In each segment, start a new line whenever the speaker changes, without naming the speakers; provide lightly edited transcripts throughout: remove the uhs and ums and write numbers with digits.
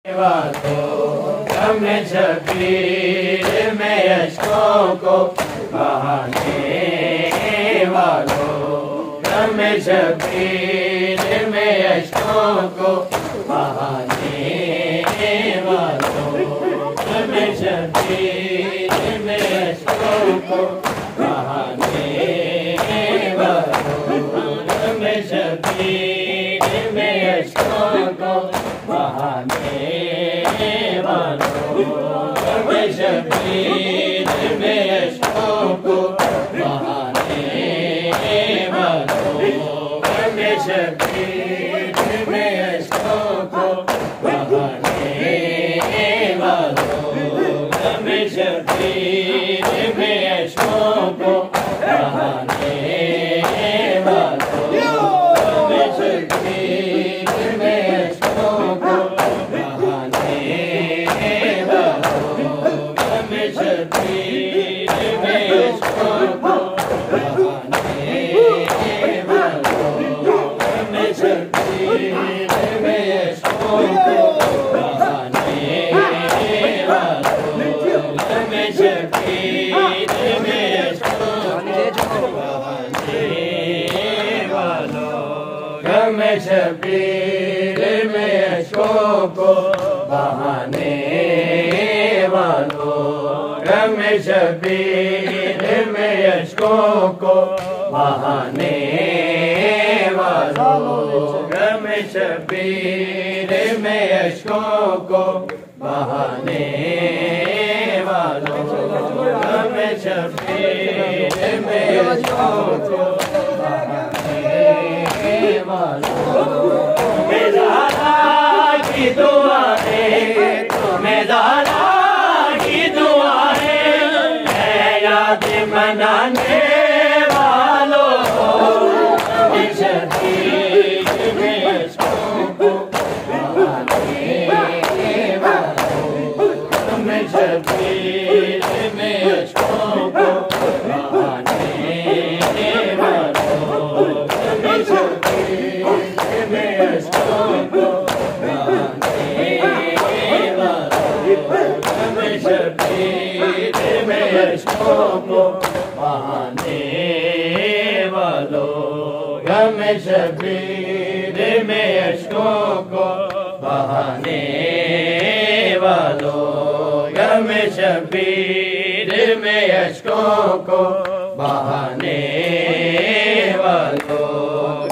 हमने शबीर में अशकों को बहाने वालों, हमें शबीर में अशकों को बहाने वालों, हमें शबीर में अशकों को बहाने वालों, हमें शबीर में अशकों को बहाने वालों, हमें शबीर में अशकों को बहाने वालों, हमें शबीर में अशकों को बहाने वालों, हमें शबीर में अशकों को बहाने वालों, हमें शबीर में अशकों को बहाने वालों, हमें शबीर में अशकों को बहाने वालों, हमें शबीर में अशकों को बहाने वालों, हमें शबीर में अशकों को बहाने वालों, हमें शबीर में अशकों को बहाने वालों, हमें शबीर में अशकों को बहाने वालों, हमें शबीर में अशकों को बहाने वालों, हमें शबीर में अशकों को बहाने वालों, तुम्हें ज़ारा की दुआएं, तुम्हें ज़ारा की दुआएं है याद मनाने वालों, हमें शबीर में अशकों को बहाने वालों, हमें शबीर में अशकों को बहाने वालों, हमें शबीर में अशकों को बहाने वालों, हमें शबीर में अशकों को बहाने वालों, हमें शबीर में अशकों को बहाने वालों, हमें शबीर में अशकों को बहाने वालों,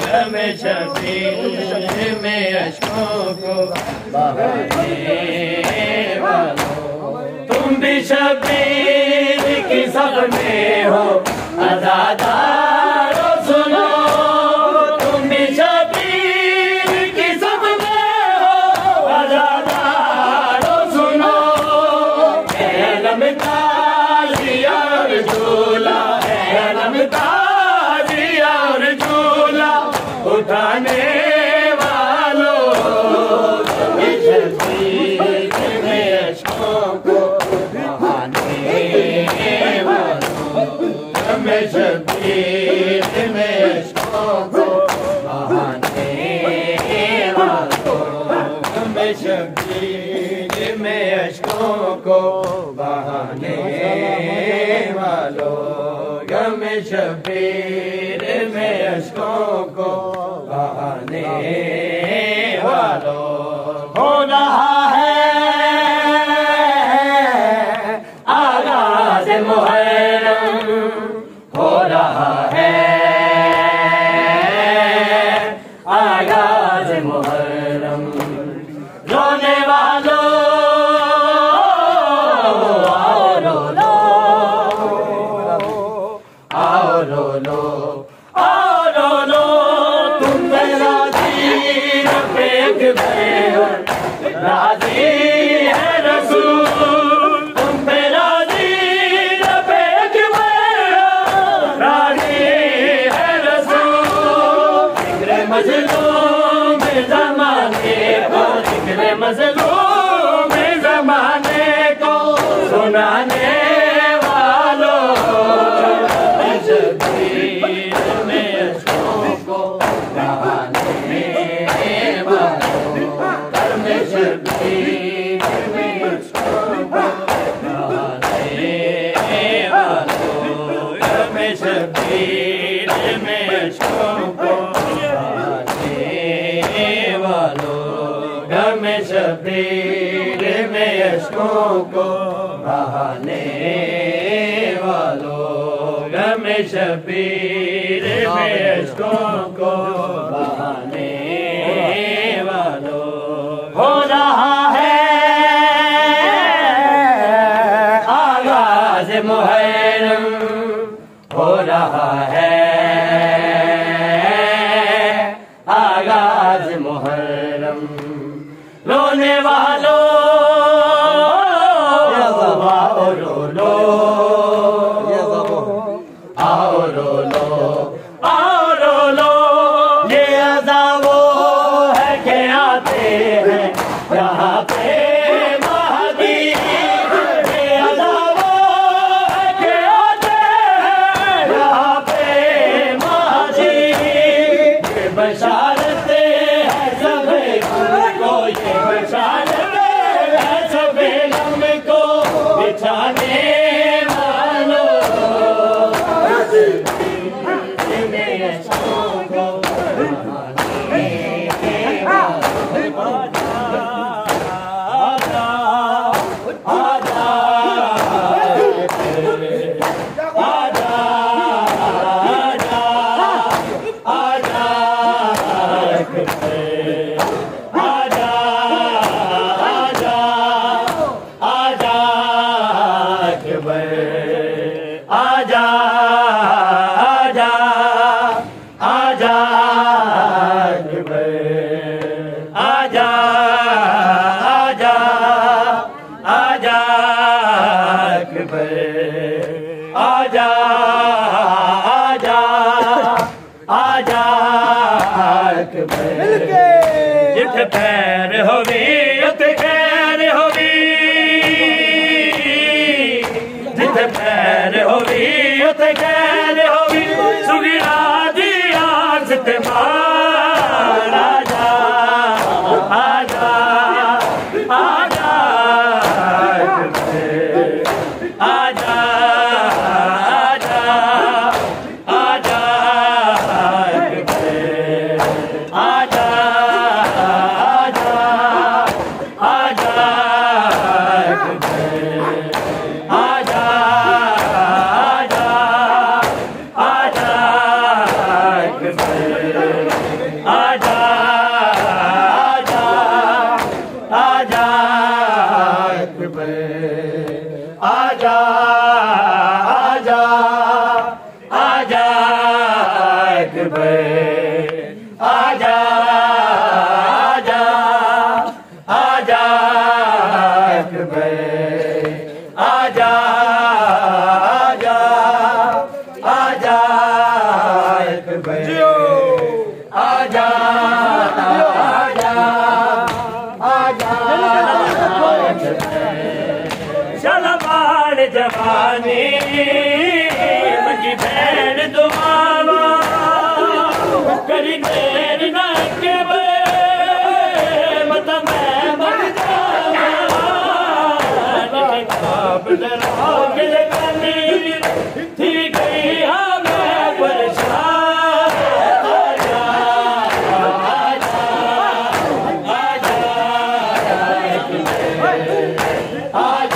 हमें शबीर में अशकों को बहाने वालों, तुम भी शबीर की सब में हो अज़ादारो सुनो, तुम भी शबीर की सब में हो अज़ादारो सुनो, लमताजी और झूला, लमताजी और झूला उठाने वालों, हमें शबीर में अशकों को बहाने वालों, हमें शबीर में अशकों को बहाने वालों, हमें शबीर में अशकों को बहाने वालों, हमें शबीर में अशकों को बहाने वालों, हो रहा है आगाज़ मुहर्रम, हो रहा है आगाज़ मुहर्रम, रोने वालों आओ रो लो, आओ रो लो, आओ रो लो, तुम मेरा दीन फेंक गए हो, राज़ी है रसूल, तुम मेरा दीन फेंक गए हो, राज़ी है रसूल, जिक्र मज़लूम ज़माने को, जिक्र मज़लूम ज़माने को सुनाने वालों, हमें शबीर में अशकों को बहाने वालों, शबीर शबीर में अश्कों को बहाने वालों, गम शबीर में अश्कों को बहाने वालों। हो रहा है आगाज़ मुहर्रम, हो रहा है आगाज़ मुहर्रम। रोने वालों आओ रो लो, आओ रो लो, आओ रो लो। ये अज़ा वो है कि आते हैं यहाँ पे महदी, ये अज़ा वो है कि आते हैं यहाँ पे महदी। ये बशारते है सभी को, ये बशारते है सभी गम को बिछाने वालों। आजा आजा आजा आजा आजा आजा आजा आजा आजा जित पैर होगी उत खैर होगी, जित पैर होगी उत खैर होगी। सुगिरा दी आस तुम्हार आजा आजा आजा आजा आजा आजा आजा आजा आजा आजा अकबर, आजा आजा आजा अकबर, आजा आजा आजा अकबर, आजा आजा आजा शलवार जवानी मगी भैन दुआवा करी देर न के मत मैं मर जावा थी गई हाँ मैं परेशान। आजा आजा आजा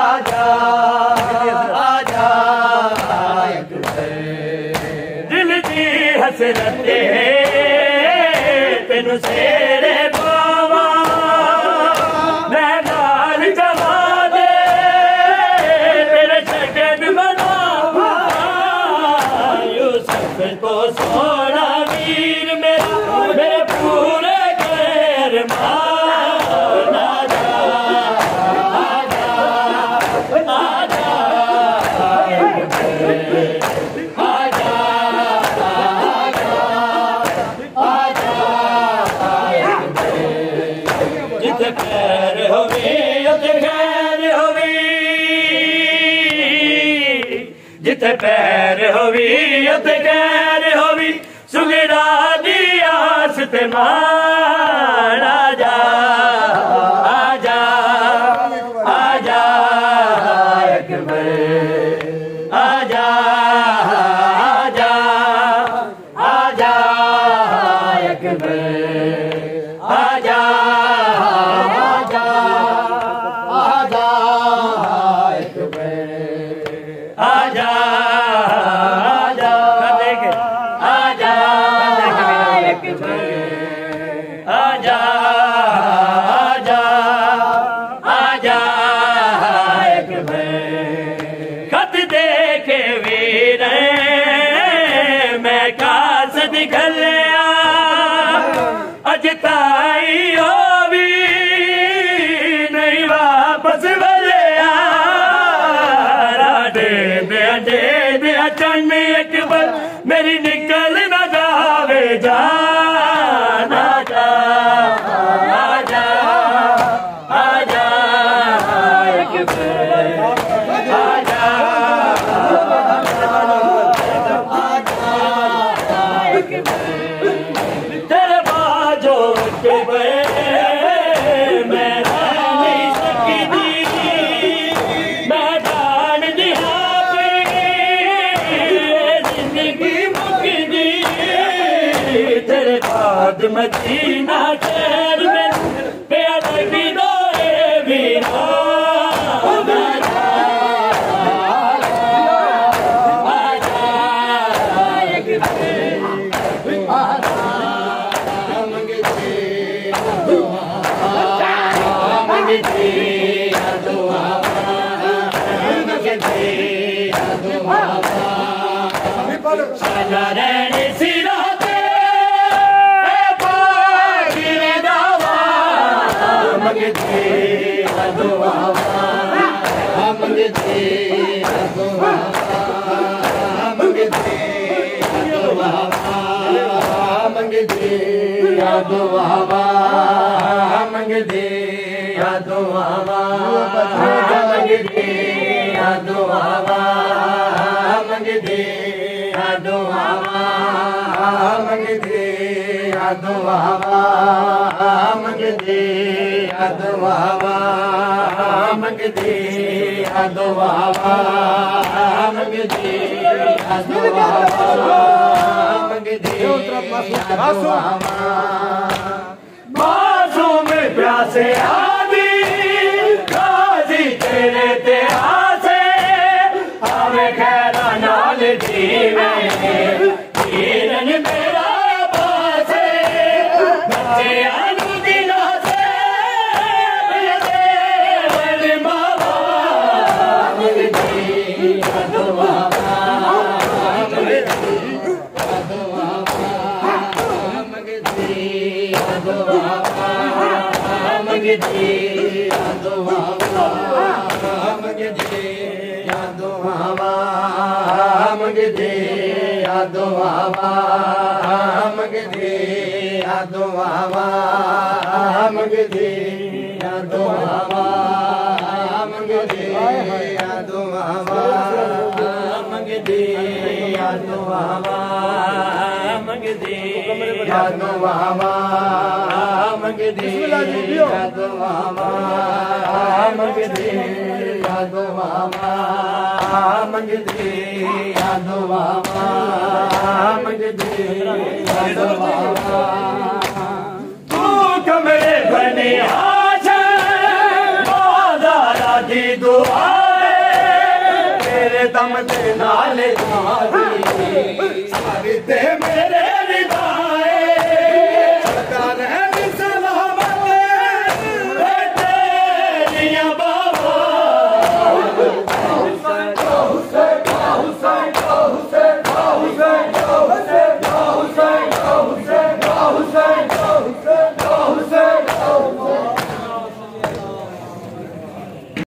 आजा हसरते तेन सेरे बाबा मैं नाल जवा उते खैर होवी उते खैर होवी जिथे पैर होवी उते खैर होवी सुगड़ा दी आस ते मान आजा आजा आजा अकबर आजा आजा आजा अकबर आजा आजा आजा अकबर आजा आजा आजा अकबर आजा आजा आजा अकबर खत देखे वीर मैं कास निकलिया अज ताई हो भी नहीं वापस बलिया दे दे चन अकबर मेरी निकल न जावे जान आजा आजा आजा अकबर आजा तेरे बाजो के मैं नहीं सकती मैं जान दिया जिंदगी मुकदी तेरे बाद मदीना शहर में प्यार की दोए वीरा मासूम प्यासे आदि गाजी तेरे ते आसे हमें खैरा नाल जीवे जीवन मेरा पासे बच्चे आलू दिला से मेरे बाबा दम दे नाल सारी ते मेरे